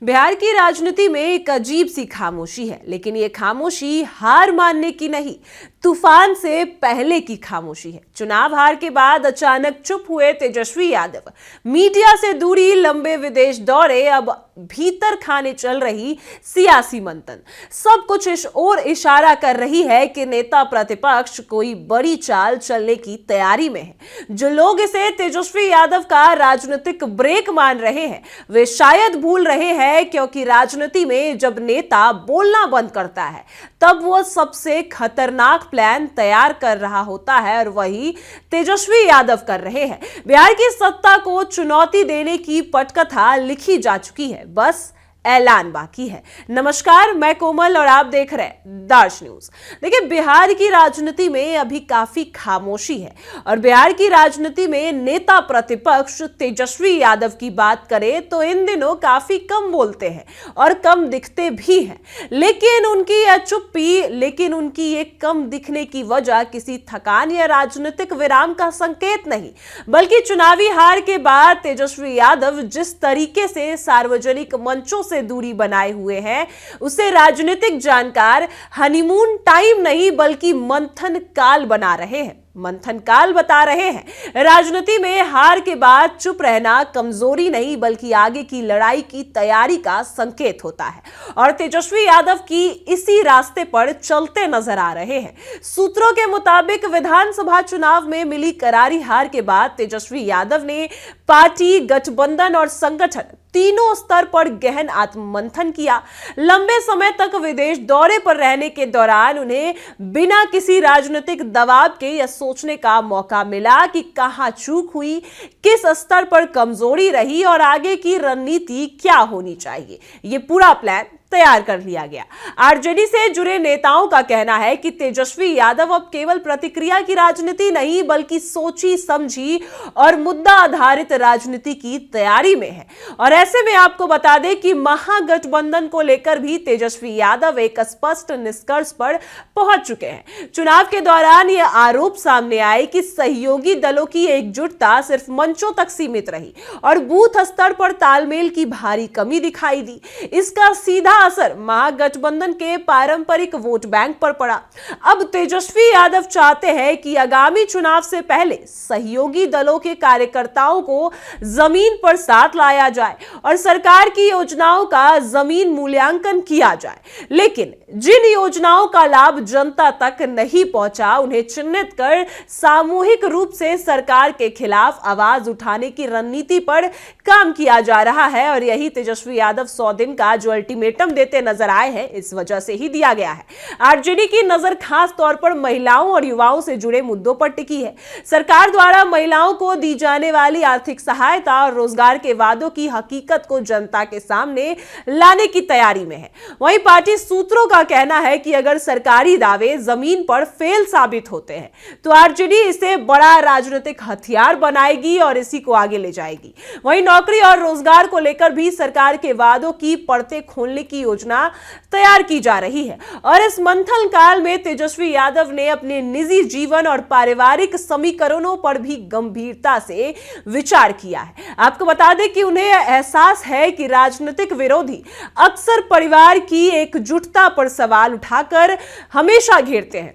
बिहार की राजनीति में एक अजीब सी खामोशी है, लेकिन ये खामोशी हार मानने की नहीं, तूफान से पहले की खामोशी है। चुनाव हार के बाद अचानक चुप हुए तेजस्वी यादव, मीडिया से दूरी, लंबे विदेश दौरे, अब भीतर खाने चल रही सियासी मंथन, सब कुछ इस ओर इशारा कर रही है कि नेता प्रतिपक्ष कोई बड़ी चाल चलने की तैयारी में है। जो लोग इसे तेजस्वी यादव का राजनीतिक ब्रेक मान रहे हैं, वे शायद भूल रहे हैं, क्योंकि राजनीति में जब नेता बोलना बंद करता है तब वो सबसे खतरनाक प्लान तैयार कर रहा होता है, और वही तेजस्वी यादव कर रहे हैं। बिहार की सत्ता को चुनौती देने की पटकथा लिखी जा चुकी है, बस ऐलान बाकी है। नमस्कार, मैं कोमल और आप देख रहे हैं दार्श न्यूज। देखिए, बिहार की राजनीति में अभी काफी खामोशी है, और बिहार की राजनीति में नेता प्रतिपक्ष तेजस्वी यादव की बात करें तो इन दिनों काफी कम बोलते हैं और कम दिखते भी हैं। लेकिन उनकी यह चुप्पी, उनकी ये कम दिखने की वजह किसी थकान या राजनीतिक विराम का संकेत नहीं, बल्कि चुनावी हार के बाद तेजस्वी यादव जिस तरीके से सार्वजनिक मंचों से दूरी बनाए हुए हैं, उसे राजनीतिक जानकार हनीमून टाइम नहीं बल्कि मंथन काल बना रहे हैं, मंथन काल बता रहे हैं। राजनीति में हार के बाद चुप रहना कमजोरी नहीं बल्कि आगे की लड़ाई की तैयारी का संकेत होता है, और तेजस्वी यादव की इसी रास्ते पर चलते नजर आ रहे हैं। सूत्रों के मुताबिक विधानसभा चुनाव में मिली करारी हार के बाद तेजस्वी यादव ने पार्टी, गठबंधन और संगठन तीनों स्तर पर गहन आत्ममंथन किया। लंबे समय तक विदेश दौरे पर रहने के दौरान उन्हें बिना किसी राजनीतिक दबाव के यह सोचने का मौका मिला कि कहां चूक हुई, किस स्तर पर कमजोरी रही और आगे की रणनीति क्या होनी चाहिए। यह पूरा प्लान तैयार कर लिया गया। आरजेडी से जुड़े नेताओं का कहना है कि तेजस्वी यादव अब केवल प्रतिक्रिया की राजनीति नहीं बल्कि सोची समझी और मुद्दा आधारित राजनीति की तैयारी में है। और ऐसे में आपको बता दें कि महागठबंधन को लेकर भी तेजस्वी यादव एक स्पष्ट निष्कर्ष पर पहुंच चुके हैं। चुनाव के दौरान यह आरोप सामने आए कि सहयोगी दलों की एकजुटता सिर्फ मंचों तक सीमित रही और बूथ स्तर पर तालमेल की भारी कमी दिखाई दी। इसका सीधा असर महागठबंधन के पारंपरिक वोट बैंक पर पड़ा। अब तेजस्वी यादव चाहते हैं कि आगामी चुनाव से पहले सहयोगी दलों के कार्यकर्ताओं को जमीन पर साथ लाया जाए और सरकार की योजनाओं का जमीन मूल्यांकन किया जाए। लेकिन जिन योजनाओं का लाभ जनता तक नहीं पहुंचा, उन्हें चिन्हित कर सामूहिक रूप से सरकार के खिलाफ आवाज उठाने की रणनीति पर काम किया जा रहा है। और यही तेजस्वी यादव 100 दिन का जो अल्टीमेटम देते नजर आए हैं, इस वजह से ही दिया गया है। आरजेडी की नजर खास तौर पर महिलाओं और युवाओं से जुड़े मुद्दों पर टिकी है। सरकार द्वारा महिलाओं को दी जाने वाली आर्थिक सहायता और रोजगार के वादों की हकीकत को जनता के सामने लाने की तैयारी में है। वहीं पार्टी सूत्रों का कहना है कि अगर सरकारी दावे जमीन पर फेल साबित होते हैं तो आरजेडी इसे बड़ा राजनीतिक हथियार बनाएगी और इसी को आगे ले जाएगी। वहीं नौकरी और रोजगार को लेकर भी सरकार के वादों की परतें खोलने की योजना तैयार की जा रही है। और इस मंथन काल में तेजस्वी यादव ने अपने निजी जीवन और पारिवारिक समीकरणों पर भी गंभीरता से विचार किया है। आपको बता दें कि उन्हें एहसास है कि राजनीतिक विरोधी अक्सर परिवार की एकजुटता पर सवाल उठाकर हमेशा घेरते हैं,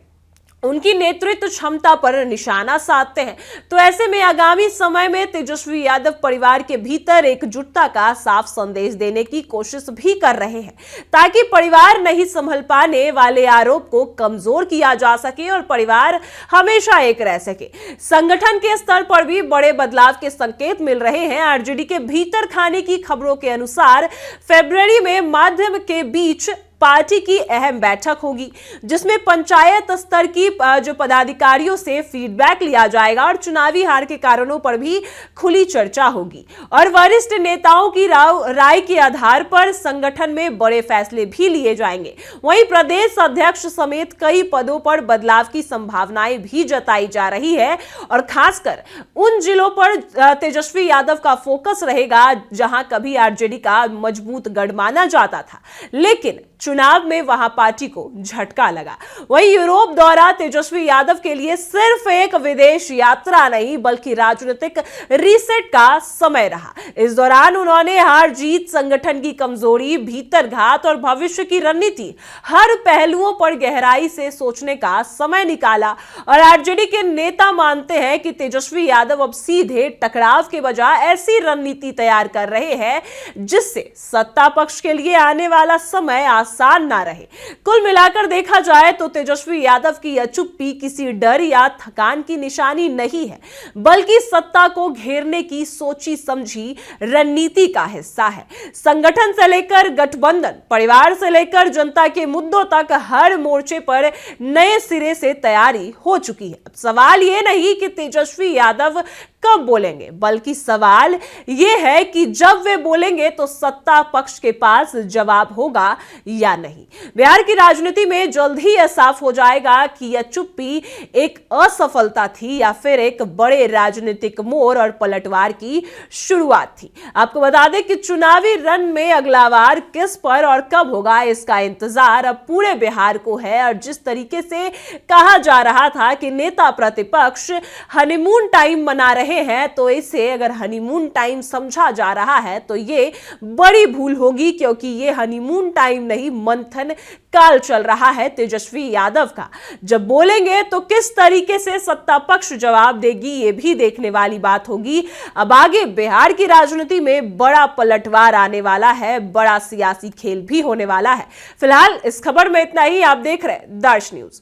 उनकी नेतृत्व क्षमता पर निशाना साधते हैं। तो ऐसे में आगामी समय में तेजस्वी यादव परिवार के भीतर एकजुटता का साफ संदेश देने की कोशिश भी कर रहे हैं, ताकि परिवार नहीं संभल पाने वाले आरोप को कमजोर किया जा सके और परिवार हमेशा एक रह सके। संगठन के स्तर पर भी बड़े बदलाव के संकेत मिल रहे हैं। आरजेडी के भीतर खाने की खबरों के अनुसार फरवरी में माध्यम के बीच पार्टी की अहम बैठक होगी, जिसमें पंचायत स्तर की जो पदाधिकारियों से फीडबैक लिया जाएगा और चुनावी हार के कारणों पर भी खुली चर्चा होगी। और वरिष्ठ नेताओं की राय के आधार पर संगठन में बड़े फैसले भी लिए जाएंगे। वहीं प्रदेश अध्यक्ष समेत कई पदों पर बदलाव की संभावनाएं भी जताई जा रही है, और खासकर उन जिलों पर तेजस्वी यादव का फोकस रहेगा जहां कभी आरजेडी का मजबूत गढ़ माना जाता था। लेकिन चुनाव में वहां पार्टी को झटका लगा। वहीं यूरोप दौरा तेजस्वी यादव के लिए सिर्फ एक विदेश यात्रा नहीं बल्कि राजनीतिक रीसेट का समय रहा। इस दौरान उन्होंने हार जीत, संगठन की कमजोरी, भीतरघात और भविष्य की रणनीति, हर पहलुओं पर गहराई से सोचने का समय निकाला। और आरजेडी के नेता मानते हैं कि तेजस्वी यादव अब सीधे टकराव के बजाय ऐसी रणनीति तैयार कर रहे हैं जिससे सत्ता पक्ष के लिए आने वाला समय आसान ना रहे। कुल मिलाकर देखा जाए तो तेजस्वी यादव की यह चुप्पी किसी डर या थकान की निशानी नहीं है बल्कि सत्ता को घेरने की सोची समझी रणनीति का हिस्सा है। संगठन से लेकर गठबंधन, परिवार से लेकर जनता के मुद्दों तक हर मोर्चे पर नए सिरे से तैयारी हो चुकी है। अब सवाल यह नहीं कि तेजस्वी यादव कब बोलेंगे बल्कि सवाल यह है कि जब वे बोलेंगे तो सत्ता पक्ष के पास जवाब होगा या नहीं। बिहार की राजनीति में जल्द ही यह साफ हो जाएगा कि यह चुप्पी एक असफलता थी या फिर एक बड़े राजनीतिक मोड़ और पलटवार की शुरुआत थी। आपको बता दें कि चुनावी रण में अगला वार किस पर और कब होगा इसका इंतजार अब पूरे बिहार को है। और जिस तरीके से कहा जा रहा था कि नेता प्रतिपक्ष हनीमून टाइम मना रहे हैं तो इसे अगर हनीमून टाइम समझा जा रहा है तो ये बड़ी भूल होगी, क्योंकि ये हनीमून टाइम नहीं मंथन काल चल रहा है तेजस्वी यादव का। जब बोलेंगे तो किस तरीके से सत्ता पक्ष जवाब देगी ये भी देखने वाली बात होगी। अब आगे बिहार की राजनीति में बड़ा पलटवार आने वाला है, बड़ा सियासी खेल भी होने वाला है। फिलहाल इस खबर में इतना ही। आप देख रहे हैं दर्श न्यूज।